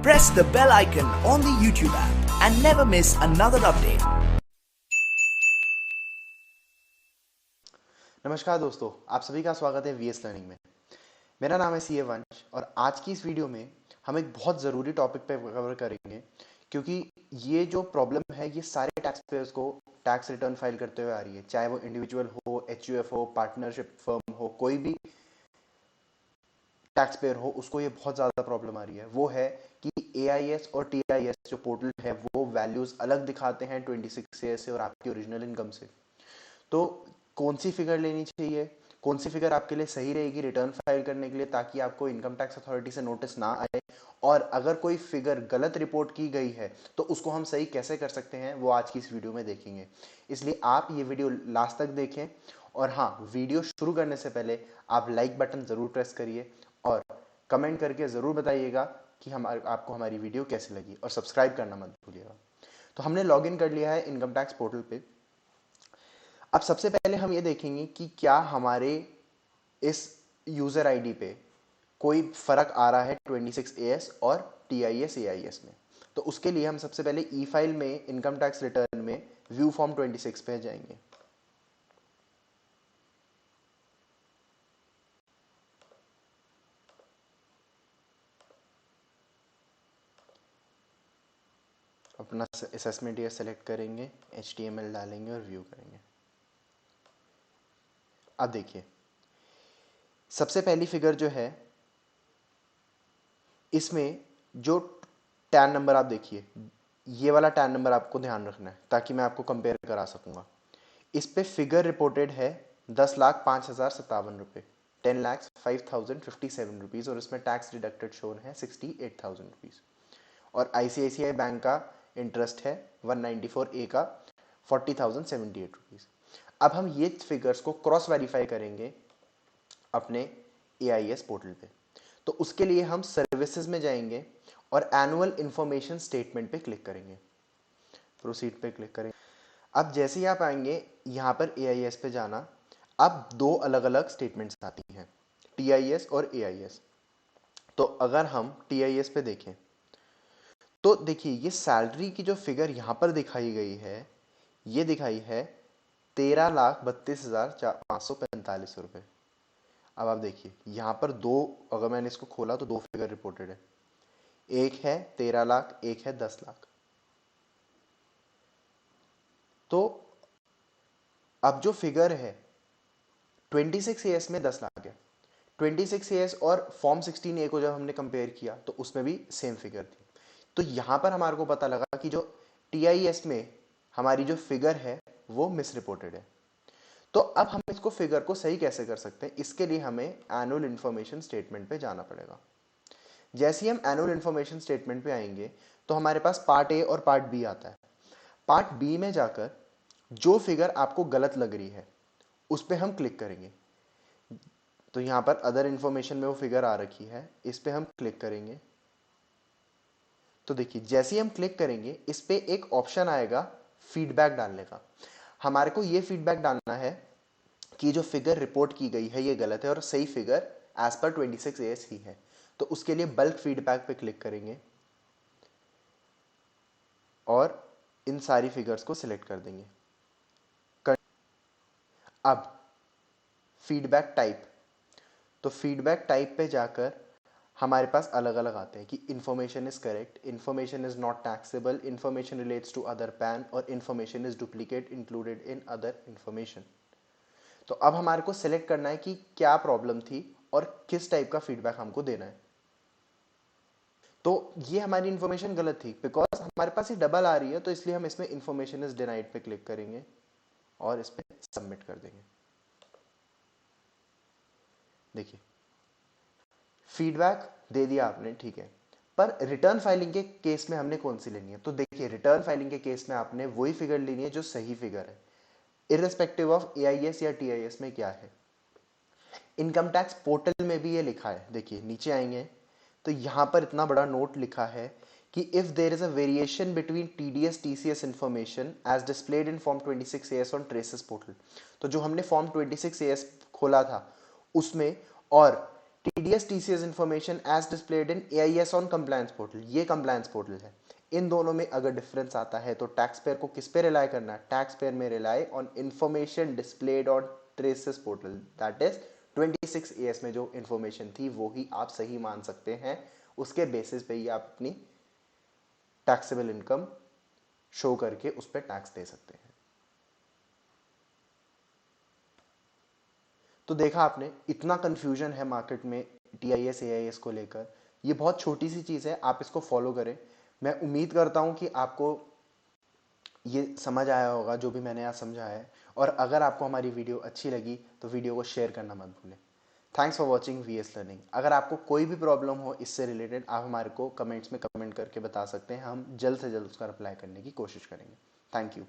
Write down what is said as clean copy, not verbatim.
press the bell icon on the YouTube app and never miss another update. नमस्कार दोस्तों, आप सभी का स्वागत है वीएस लर्निंग में। मेरा नाम है सीए वंश और आज की इस वीडियो में हम एक बहुत ज़रूरी टॉपिक पे कवर करेंगे, क्योंकि ये जो प्रॉब्लम है ये सारे टैक्स पेयर्स को टैक्स रिटर्न फाइल करते हुए आ रही है, चाहे वो इंडिविजुअल हो, एचयूएफ हो, पार्टनरशिप फर्म हो, कोई भी टैक्स पेयर हो, उसको ये बहुत ज़्यादा प्रॉब्लम आ रही है। वो है कि एआईएस और टीआईएस जो पोर्टल है वो वैल्यूज़ अलग दिखाते हैं 26 ईयर से और आपकी ओरिजिनल इनकम से। तो कौन सी फिगर लेनी चाहिए, कौन सी फिगर आपके लिए सही रहेगी रिटर्न फाइल करने के लिए, ताकि आपको इनकम टैक्स अथॉरिटी से नोटिस ना आए, और अगर कोई फिगर गलत रिपोर्ट की गई है तो उसको हम सही कैसे कर सकते हैं, वो आज की इस वीडियो में देखेंगे। इसलिए आप ये वीडियो लास्ट तक देखें। और हाँ, वीडियो शुरू करने से पहले आप लाइक बटन ज़रूर प्रेस करिए और कमेंट करके ज़रूर बताइएगा कि आपको हमारी वीडियो कैसी लगी, और सब्सक्राइब करना मत भूलिएगा। तो हमने लॉग इन कर लिया है इनकम टैक्स पोर्टल पे। अब सबसे पहले हम ये देखेंगे कि क्या हमारे इस यूज़र आईडी पे कोई फ़र्क आ रहा है 26AS और TIS AIS में। तो उसके लिए हम सबसे पहले ई फाइल में इनकम टैक्स रिटर्न में व्यू फॉर्म 26 पे जाएंगे। अपना असेसमेंट ईयर सेलेक्ट करेंगे, HTML डालेंगे और व्यू करेंगे। अब देखिए, सबसे पहली फिगर जो है इसमें जो टैन नंबर आप देखिए, ये वाला टैन नंबर आपको ध्यान रखना है ताकि मैं आपको कंपेयर करा सकूंगा। इस पे फिगर रिपोर्टेड है 10,05,057 रुपये, 10,05,057 रुपीज़, और इसमें टैक्स डिडक्टेड शोन है 68,000 रुपीज़। और ICICI बैंक का इंटरेस्ट है 194A का 40,078 रुपीज़। अब हम ये फिगर्स को क्रॉस वेरीफाई करेंगे अपने AIS पोर्टल पे। तो उसके लिए हम सर्विसेज में जाएंगे और एनुअल इंफॉर्मेशन स्टेटमेंट पे क्लिक करेंगे, प्रोसीड पे क्लिक करेंगे। अब जैसे ही आप आएंगे यहाँ पर AIS पे जाना, अब दो अलग अलग स्टेटमेंट्स आती हैं, TIS और AIS। तो अगर हम TIS पे देखें तो देखिए, ये सैलरी की जो फिगर यहाँ पर दिखाई गई है ये दिखाई है 13,32,545 रुपये। अब आप देखिए यहाँ पर दो, अगर मैंने इसको खोला तो दो फिगर रिपोर्टेड है, एक है 13 लाख, एक है 10 लाख। तो अब जो फिगर है 26AS में 10 लाख है, 26AS और फॉर्म 16A को जब हमने कंपेयर किया तो उसमें भी सेम फिगर थी। तो यहाँ पर हमारे को पता लगा कि जो TIS में हमारी जो फिगर है वो मिस रिपोर्टेड है। तो अब हम इसको फिगर को सही कैसे कर सकते हैं, इसके लिए हमें एनुअल इंफॉर्मेशन स्टेटमेंट पे जाना पड़ेगा। जैसे ही हम एनुअल इंफॉर्मेशन स्टेटमेंट पे आएंगे तो हमारे पास पार्ट ए और पार्ट बी आता है। पार्ट बी में जाकर जो फिगर आपको गलत लग रही है उस पर हम क्लिक करेंगे। तो यहाँ पर अदर इंफॉर्मेशन में वो फिगर आ रखी है, इस पर हम क्लिक करेंगे। तो देखिए, जैसे ही हम क्लिक करेंगे इस पे एक ऑप्शन आएगा फीडबैक डालने का। हमारे को ये फीडबैक डालना है कि जो फिगर रिपोर्ट की गई है ये गलत है और सही फिगर एज पर 26AS ही है। तो उसके लिए बल्क फीडबैक पे क्लिक करेंगे और इन सारी फिगर्स को सिलेक्ट कर देंगे। अब फीडबैक टाइप, तो फीडबैक टाइप पे जाकर हमारे पास अलग अलग आते हैं कि information is correct, information is not taxable, information relates to other PAN, और information is duplicate included in other information. तो अब हमारे को सिलेक्ट करना है कि क्या प्रॉब्लम थी और किस टाइप का फीडबैक हमको देना है। तो ये हमारी इन्फॉर्मेशन गलत थी, बिकॉज हमारे पास ये डबल आ रही है, तो इसलिए हम इसमें इन्फॉर्मेशन इज डिनाइड पे क्लिक करेंगे और इस पर सबमिट कर देंगे। देखिए, फीडबैक दे दिया आपने, ठीक है, पर रिटर्न फाइलिंग के केस में हमने कौन सी लेनी है? तो देखिए, रिटर्न फाइलिंग के केस में आपने वही फिगर लेनी है जो सही फिगर है, इररिस्पेक्टिव ऑफ AIS या TIS में क्या है। इनकम टैक्स पोर्टल में भी ये लिखा है, देखिए नीचे आएंगे तो यहां पर इतना बड़ा नोट लिखा है कि if there is a variation between TDS TCS information as displayed in form 26AS on TRACES portal. तो जो हमने फॉर्म 26AS खोला था उसमें और TDS TCS information as displayed in AIS on compliance portal, ये कंप्लायंस पोर्टल है। इन दोनों में अगर डिफरेंस आता है तो टैक्स पेयर को किस पे रिलाई करना है? टैक्स पेयर में rely on information displayed on TRACES portal, that is 26 AS में जो इंफॉर्मेशन थी वो ही आप सही मान सकते हैं। उसके बेसिस पे ही आप अपनी टैक्सेबल इनकम शो करके उस पर टैक्स दे सकते हैं। तो देखा आपने, इतना कंफ्यूजन है मार्केट में TIS AIS को लेकर। ये बहुत छोटी सी चीज़ है, आप इसको फॉलो करें। मैं उम्मीद करता हूं कि आपको ये समझ आया होगा जो भी मैंने आज समझाया है। और अगर आपको हमारी वीडियो अच्छी लगी तो वीडियो को शेयर करना मत भूलें। Thanks for watching VS learning. अगर आपको कोई भी प्रॉब्लम हो इससे रिलेटेड, आप हमारे को कमेंट्स में कमेंट करके बता सकते हैं। हम जल्द से जल्द उसका रिप्लाई करने की कोशिश करेंगे। Thank you.